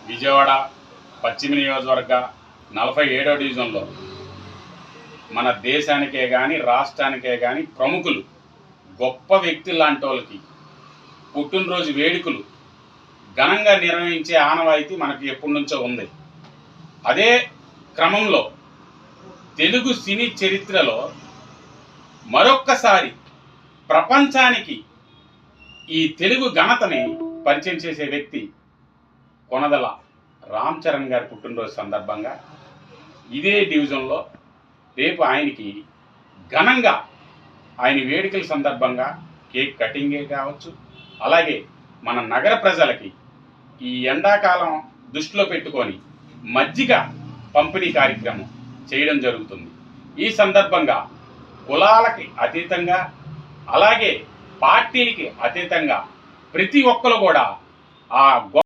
విజయవాడ పశ్చిమ నియోజకవర్గ 47వ డివిజన్లో మన దేశానికే కానీ రాష్ట్రానికే కానీ ప్రముఖులు గొప్ప వ్యక్తులు లాంటి వాళ్ళకి పుట్టినరోజు వేడుకలు ఘనంగా నిర్వహించే ఆనవాయితీ మనకి ఎప్పటి నుంచో ఉంది. అదే క్రమంలో తెలుగు సినీ చరిత్రలో మరొక్కసారి ప్రపంచానికి ఈ తెలుగు ఘనతని పరిచయం చేసే వ్యక్తి కొనదల రామ్ చరణ్ గారి పుట్టినరోజు సందర్భంగా ఇదే డివిజన్లో రేపు ఆయనకి ఘనంగా ఆయన వేడుకల సందర్భంగా కేక్ కటింగే కావచ్చు, అలాగే మన నగర ప్రజలకి ఈ ఎండాకాలం దృష్టిలో పెట్టుకొని మజ్జిగ పంపిణీ కార్యక్రమం చేయడం జరుగుతుంది. ఈ సందర్భంగా కులాలకి అతీతంగా అలాగే పార్టీలకి అతీతంగా ప్రతి ఒక్కరు కూడా ఆ